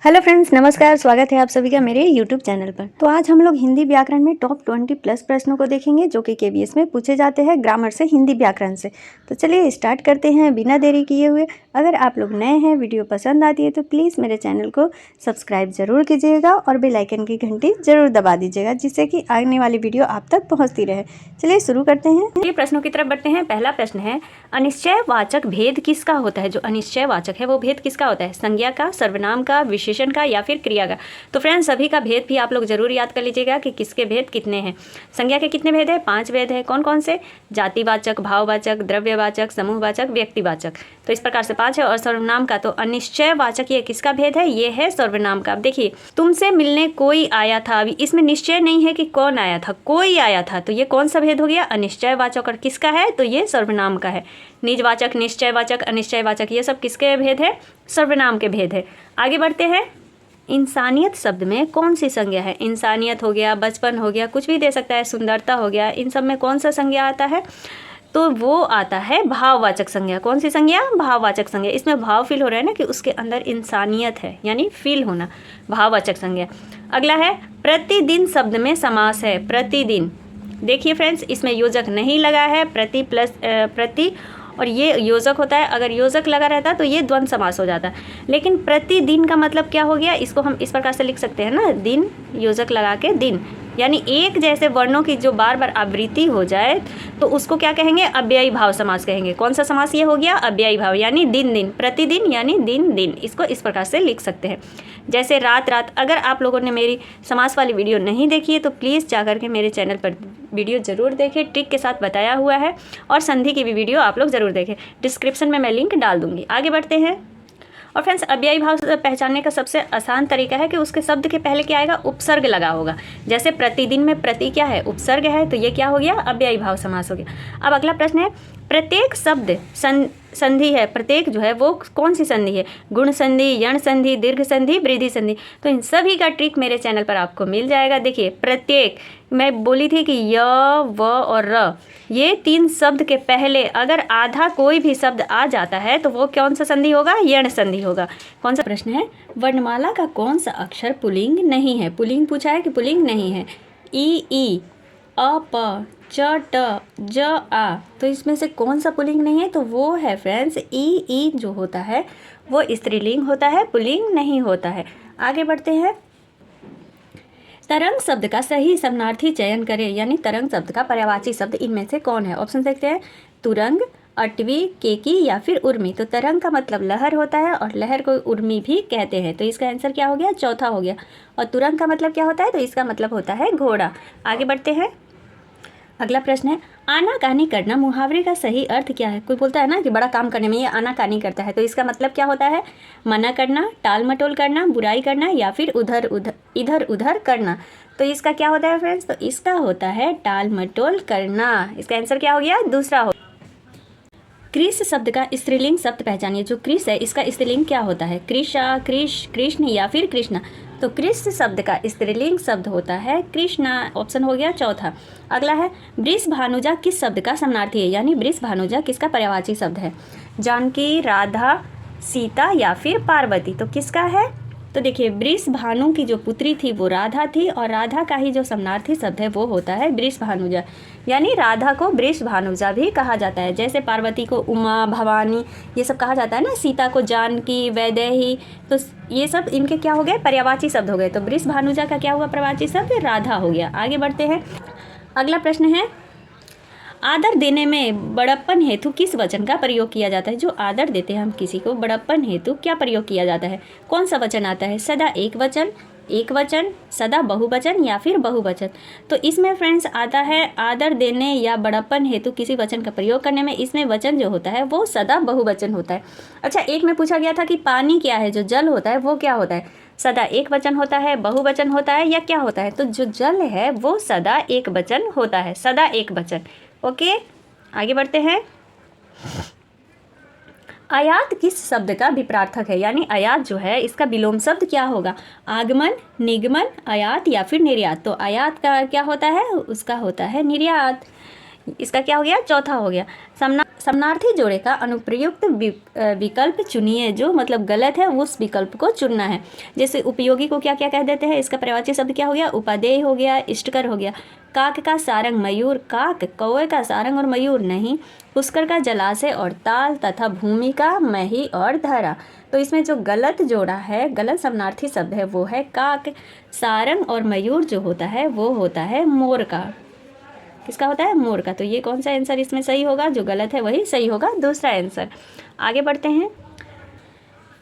Hello friends, नमस्कार। स्वागत है आप सभी का मेरे यूट्यूब चैनल पर। तो आज हम लोग हिंदी व्याकरण में टॉप 20 प्लस प्रश्नों को देखेंगे जो कि केवीएस में पूछे जाते हैं ग्रामर से, हिंदी व्याकरण से। तो चलिए स्टार्ट करते हैं बिना देरी किए हुए। अगर आप लोग नए हैं, वीडियो पसंद आती है तो प्लीज़ मेरे चैनल को सब्सक्राइब ज़रूर कीजिएगा और बेल आइकन की घंटी ज़रूर दबा दीजिएगा, जिससे कि आने वाली वीडियो आप तक पहुँचती रहे। चलिए शुरू करते हैं। ये प्रश्नों की तरफ बढ़ते हैं। पहला प्रश्न है, अनिश्चयवाचक भेद किसका होता है? जो अनिश्चयवाचक है वो भेद किसका होता है? संज्ञा का, सर्वनाम का, विशेषण का या फिर क्रिया का? तो फ्रेंड्स, सभी का भेद भी आप लोग जरूर याद कर लीजिएगा कि किसके भेद कितने हैं। संज्ञा के कितने भेद है? 5 भेद है। कौन कौन से? जातिवाचक, भाववाचक, द्रव्यवाचक, समूहवाचक, व्यक्तिवाचक। तो इस प्रकार से 5 है। और सर्वनाम का तो अनिश्चयवाचक ये किसका भेद है? ये है सर्वनाम का। अब देखिए, तुमसे मिलने कोई आया था, अभी इसमें निश्चय नहीं है कि कौन आया था, कोई आया था, तो ये कौन सा भेद हो गया? अनिश्चयवाचक। और किसका है? तो ये सर्वनाम का है। निजवाचक, निश्चयवाचक, अनिश्चयवाचक, ये सब किसके भेद है? सर्वनाम के भेद है। आगे बढ़ते हैं। इंसानियत शब्द में कौन सी संज्ञा है? इंसानियत हो गया, बचपन हो गया, कुछ भी दे सकता है, सुंदरता हो गया, इन सब में कौन सा संज्ञा आता है? तो वो आता है भाववाचक संज्ञा। कौन सी संज्ञा? भाववाचक संज्ञा। इसमें भाव फील हो रहा है ना कि उसके अंदर इंसानियत है, यानी फील होना, भाववाचक संज्ञा। अगला है, प्रतिदिन शब्द में समास है। प्रतिदिन, देखिए फ्रेंड्स, इसमें योजक नहीं लगा है। प्रति प्लस प्रति और ये योजक होता है। अगर योजक लगा रहता तो ये द्वंद्व समास हो जाता। लेकिन प्रतिदिन का मतलब क्या हो गया? इसको हम इस प्रकार से लिख सकते हैं ना, दिन योजक लगा के दिन, यानी एक जैसे वर्णों की जो बार बार आवृत्ति हो जाए तो उसको क्या कहेंगे? अव्ययी भाव समास कहेंगे। कौन सा समास ये हो गया? अव्ययी भाव, यानी दिन दिन, प्रतिदिन यानी दिन दिन। इसको इस प्रकार से लिख सकते हैं। जैसे रात रात। अगर आप लोगों ने मेरी समास वाली वीडियो नहीं देखी है तो प्लीज़ जा करके मेरे चैनल पर वीडियो ज़रूर देखें, ट्रिक के साथ बताया हुआ है। और संधि की भी वीडियो आप लोग ज़रूर देखें, डिस्क्रिप्शन में मैं लिंक डाल दूँगी। आगे बढ़ते हैं। और फ्रेंड्स, अव्ययी भाव पहचानने का सबसे आसान तरीका है कि उसके शब्द के पहले क्या आएगा? उपसर्ग लगा होगा। जैसे प्रतिदिन में प्रति क्या है? उपसर्ग है, तो ये क्या हो गया? अव्ययी भाव समास हो गया। अब अगला प्रश्न है, प्रत्येक शब्द संधि है। प्रत्येक जो है वो कौन सी संधि है? गुण संधि, यण संधि, दीर्घ संधि, वृद्धि संधि। तो इन सभी का ट्रिक मेरे चैनल पर आपको मिल जाएगा। देखिए, प्रत्येक, मैं बोली थी कि य, व और र, ये 3 शब्द के पहले अगर आधा कोई भी शब्द आ जाता है तो वो कौन सा संधि होगा? यण संधि होगा। कौन सा? प्रश्न है, वर्णमाला का कौन सा अक्षर पुल्लिंग नहीं है? पुल्लिंग पूछा है कि पुल्लिंग नहीं है? ई, अ, प, च, ट, ज, आ। तो इसमें से कौन सा पुल्लिंग नहीं है? तो वो है फ्रेंड्स ई जो होता है वो स्त्रीलिंग होता है, पुल्लिंग नहीं होता है। आगे बढ़ते हैं। तरंग शब्द का सही समानार्थी चयन करें, यानी तरंग शब्द का पर्यायवाची शब्द इनमें से कौन है? ऑप्शन देखते हैं, तुरंग, अटवी, केकी या फिर उर्मी। तो तरंग का मतलब लहर होता है और लहर को उर्मी भी कहते हैं, तो इसका आंसर क्या हो गया? चौथा हो गया। और तुरंग का मतलब क्या होता है? तो इसका मतलब होता है घोड़ा। आगे बढ़ते हैं। अगला प्रश्न है, आनाकानी करना मुहावरे का सही अर्थ क्या है? कोई बोलता है ना कि बड़ा काम करने में ये आनाकानी करता है, तो इसका मतलब क्या होता है? मना करना, टाल मटोल करना, बुराई करना या फिर इधर उधर करना। तो इसका क्या होता है फ्रेंड्स? तो इसका होता है टाल मटोल करना। इसका आंसर क्या हो गया? दूसरा हो। कृष शब्द का स्त्रीलिंग शब्द पहचानिए। जो कृष है इसका स्त्रीलिंग क्या होता है? कृषा, कृष, कृष्ण या फिर कृष्णा। तो कृष शब्द का स्त्रीलिंग शब्द होता है कृष्णा। ऑप्शन हो गया चौथा। अगला है, वृषभानुजा किस शब्द का समानार्थी है? यानी वृषभानुजा किसका पर्यायवाची शब्द है? जानकी, राधा, सीता या फिर पार्वती। तो किसका है? तो देखिए, वृषभानु की जो पुत्री थी वो राधा थी और राधा का ही जो समानार्थी शब्द है वो होता है वृषभानुजा, यानी राधा को वृषभानुजा भी कहा जाता है। जैसे पार्वती को उमा, भवानी, ये सब कहा जाता है ना, सीता को जानकी, वैदेही। तो ये सब इनके क्या हो गए? पर्यायवाची शब्द हो गए। तो वृषभानुजा का क्या हुआ पर्यायवाची शब्द? राधा हो गया। आगे बढ़ते हैं। अगला प्रश्न है, आदर देने में बड़प्पन हेतु किस वचन का प्रयोग किया जाता है? जो आदर देते हैं हम किसी को, बड़प्पन हेतु क्या प्रयोग किया जाता है? कौन सा वचन आता है? सदा एक वचन, सदा बहुवचन या फिर बहुवचन। तो इसमें फ्रेंड्स आता है आदर देने या बड़प्पन हेतु किसी वचन का प्रयोग करने में, इसमें वचन जो होता है वो सदा बहुवचन होता है। अच्छा, एक में पूछा गया था कि पानी क्या है? जो जल होता है वो क्या होता है? सदा एक वचन होता है, बहुवचन होता है या क्या होता है? तो जो जल है वो सदा एक वचन होता है, सदा एक वचन। ओके, आगे बढ़ते हैं। आयात किस शब्द का विपरार्थक है? यानी आयात जो है इसका विलोम शब्द क्या होगा? आगमन, निगमन, आयात या फिर निर्यात। तो आयात का क्या होता है? उसका होता है निर्यात। इसका क्या हो गया? चौथा हो गया। समानार्थी जोड़े का अनुप्रयुक्त विकल्प चुनिए, जो मतलब गलत है उस विकल्प को चुनना है। जैसे उपयोगी को क्या क्या कह देते हैं, इसका पर्यायवाची शब्द क्या हो गया, उपादेय हो गया, इष्टकर हो गया। काक का सारंग मयूर, काक कौवे का सारंग और मयूर नहीं। पुष्कर का जलाशय और ताल तथा भूमि का मही और धरा। तो इसमें जो गलत जोड़ा है, गलत समानार्थी शब्द है वो है काक। सारंग और मयूर जो होता है वो होता है मोर का। किसका होता है, मोर का। तो ये कौन सा आंसर इसमें सही होगा, जो गलत है वही सही होगा, दूसरा आंसर। आगे बढ़ते हैं।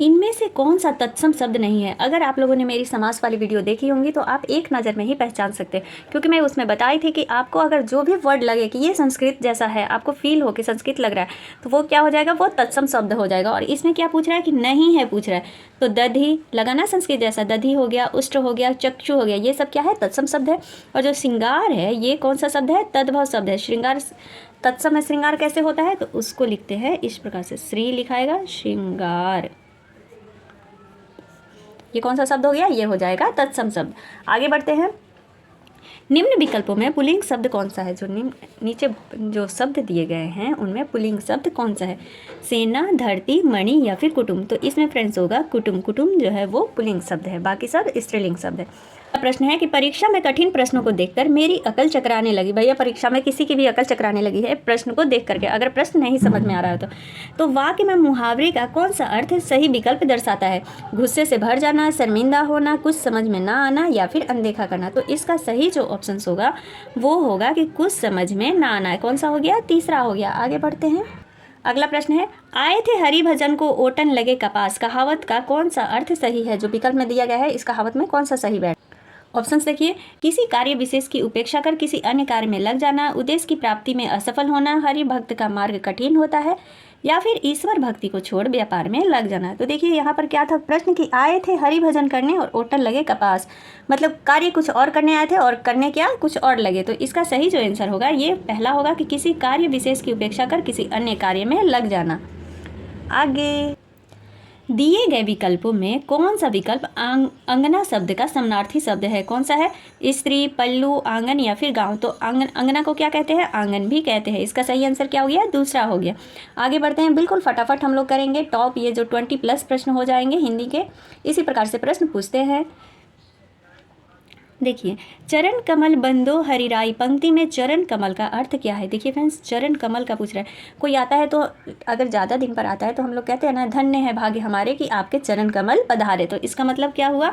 इनमें से कौन सा तत्सम शब्द नहीं है। अगर आप लोगों ने मेरी समास वाली वीडियो देखी होंगी तो आप एक नज़र में ही पहचान सकते हैं, क्योंकि मैं उसमें बताई थी कि आपको अगर जो भी वर्ड लगे कि ये संस्कृत जैसा है, आपको फील हो कि संस्कृत लग रहा है, तो वो क्या हो जाएगा, वो तत्सम शब्द हो जाएगा। और इसमें क्या पूछ रहा है कि नहीं है पूछ रहा है, तो दधी लगा ना संस्कृत जैसा, दधी हो गया, उष्ट हो गया, चक्षु हो गया, ये सब क्या है, तत्सम शब्द है। और जो श्रृंगार है ये कौन सा शब्द है, तद्भव शब्द है। श्रृंगार तत्सम श्रृंगार कैसे होता है, तो उसको लिखते हैं इस प्रकार से, श्री लिखाएगा, श्रृंगार। ये कौन सा शब्द हो गया, ये हो जाएगा तत्सम शब्द। आगे बढ़ते हैं। निम्न विकल्पों में पुल्लिंग शब्द कौन सा है, जो नीचे जो शब्द दिए गए हैं उनमें पुल्लिंग शब्द कौन सा है, सेना, धरती, मणि या फिर कुटुंब। तो इसमें फ्रेंड्स होगा कुटुंब। कुटुंब जो है वो पुल्लिंग शब्द है, बाकी सब स्त्रीलिंग शब्द है। प्रश्न है कि परीक्षा में कठिन प्रश्नों को देखकर मेरी अकल चकराने लगी। भैया परीक्षा में किसी की भी अकल चकराने लगी है प्रश्न को देख करके, अगर प्रश्न नहीं समझ में आ रहा है तो वाक्य में मुहावरे का कौन सा अर्थ सही विकल्प दर्शाता है, गुस्से से भर जाना, शर्मिंदा होना, कुछ समझ में ना आना या फिर अनदेखा करना। तो इसका सही जो ऑप्शन होगा वो होगा कि कुछ समझ में ना आना। कौन सा हो गया, तीसरा हो गया। आगे बढ़ते हैं। अगला प्रश्न है, आए थे हरि भजन को ओटन लगे कपास। कहावत का कौन सा अर्थ सही है, जो विकल्प में दिया गया है इस कहावत में कौन सा सही बैठ। ऑप्शंस देखिए, किसी कार्य विशेष की उपेक्षा कर किसी अन्य कार्य में लग जाना, उद्देश्य की प्राप्ति में असफल होना, हरि भक्त का मार्ग कठिन होता है, या फिर ईश्वर भक्ति को छोड़ व्यापार में लग जाना। तो देखिए यहाँ पर क्या था प्रश्न कि आए थे हरि भजन करने और ओटन लगे कपास, मतलब कार्य कुछ और करने आए थे और करने क्या कुछ और लगे। तो इसका सही जो आंसर होगा ये पहला होगा कि किसी कार्य विशेष की उपेक्षा कर किसी अन्य कार्य में लग जाना। आगे दिए गए विकल्पों में कौन सा विकल्प अंगना शब्द का समानार्थी शब्द है, कौन सा है, स्त्री, पल्लू, आंगन या फिर गांव। तो अंगना को क्या कहते हैं, आंगन भी कहते हैं। इसका सही आंसर क्या हो गया, दूसरा हो गया। आगे बढ़ते हैं। बिल्कुल फटाफट हम लोग करेंगे टॉप, ये जो 20+ प्रश्न हो जाएंगे हिंदी के। इसी प्रकार से प्रश्न पूछते हैं। देखिए, चरण कमल बंदो हरिराई, पंक्ति में चरण कमल का अर्थ क्या है। देखिए फ्रेंड्स, चरण कमल का पूछ रहा है। कोई आता है तो अगर ज़्यादा दिन पर आता है तो हम लोग कहते हैं ना, धन्य है भाग्य हमारे कि आपके चरण कमल पधारे। तो इसका मतलब क्या हुआ,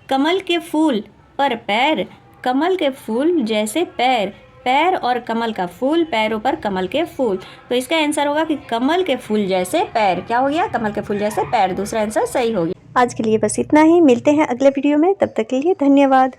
कमल के फूल पर पैर, कमल के फूल जैसे पैर, पैर और कमल का फूल, पैरों पर कमल के फूल। तो इसका आंसर होगा कि कमल के फूल जैसे पैर। क्या हो गया, कमल के फूल जैसे पैर, दूसरा आंसर सही हो गया। आज के लिए बस इतना ही, मिलते हैं अगले वीडियो में, तब तक के लिए धन्यवाद।